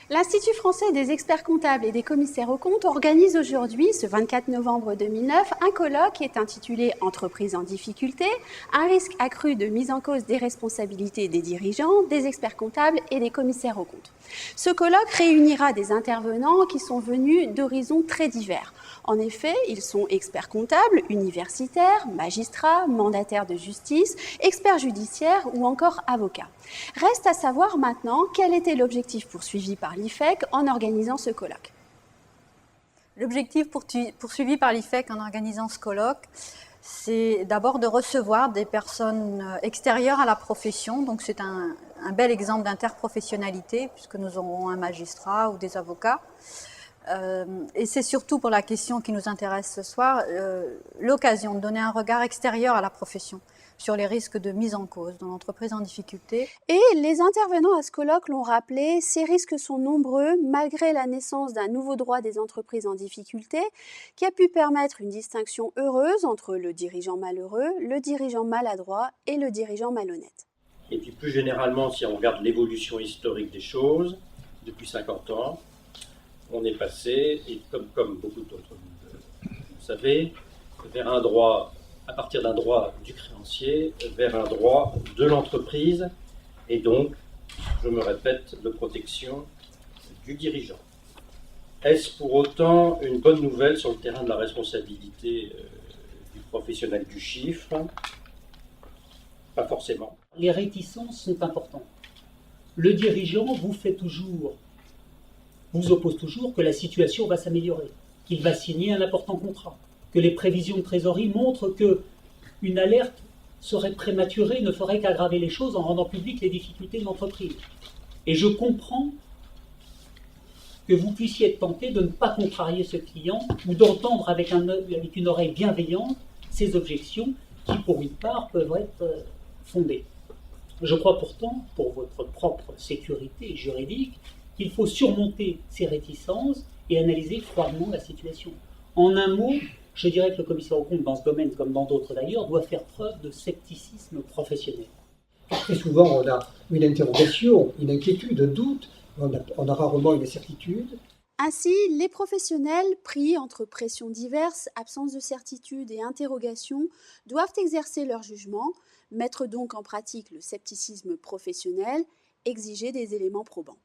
L'Institut français des experts comptables et des commissaires aux comptes organise aujourd'hui, ce 24 novembre 2009, un colloque qui est intitulé « Entreprises en difficulté, un risque accru de mise en cause des responsabilités des dirigeants, des experts comptables et des commissaires aux comptes ». Ce colloque réunira des intervenants qui sont venus d'horizons très divers. En effet, ils sont experts comptables, universitaires, magistrats, mandataires de justice, experts judiciaires ou encore avocats. Reste à savoir maintenant quel était l'objectif poursuivi par l'IFEC en organisant ce colloque. L'objectif poursuivi par l'IFEC en organisant ce colloque, c'est d'abord de recevoir des personnes extérieures à la profession. Donc c'est un bel exemple d'interprofessionnalité puisque nous aurons un magistrat ou des avocats. Et c'est surtout pour la question qui nous intéresse ce soir, l'occasion de donner un regard extérieur à la profession sur les risques de mise en cause dans l'entreprise en difficulté. Et les intervenants à ce colloque l'ont rappelé, ces risques sont nombreux malgré la naissance d'un nouveau droit des entreprises en difficulté qui a pu permettre une distinction heureuse entre le dirigeant malheureux, le dirigeant maladroit et le dirigeant malhonnête. Et puis plus généralement, si on regarde l'évolution historique des choses, depuis 50 ans, on est passé, et comme beaucoup d'autres, vous savez, vers un droit, à partir d'un droit du créancier, vers un droit de l'entreprise, et donc, je me répète, de protection du dirigeant. Est-ce pour autant une bonne nouvelle sur le terrain de la responsabilité du professionnel du chiffre? Pas forcément. Les réticences sont importantes. Le dirigeant vous oppose toujours que la situation va s'améliorer, qu'il va signer un important contrat, que les prévisions de trésorerie montrent qu'une alerte serait prématurée, ne ferait qu'aggraver les choses en rendant publiques les difficultés de l'entreprise. Et je comprends que vous puissiez être tenté de ne pas contrarier ce client ou d'entendre avec une oreille bienveillante ces objections qui, pour une part, peuvent être fondées. Je crois pourtant, pour votre propre sécurité juridique, qu'il faut surmonter ces réticences et analyser froidement la situation. En un mot, je dirais que le commissaire aux comptes, dans ce domaine comme dans d'autres d'ailleurs, doit faire preuve de scepticisme professionnel. Très souvent, on a une interrogation, une inquiétude, un doute, on a rarement une certitude. Ainsi, les professionnels, pris entre pressions diverses, absence de certitude et interrogation, doivent exercer leur jugement, mettre donc en pratique le scepticisme professionnel, exiger des éléments probants.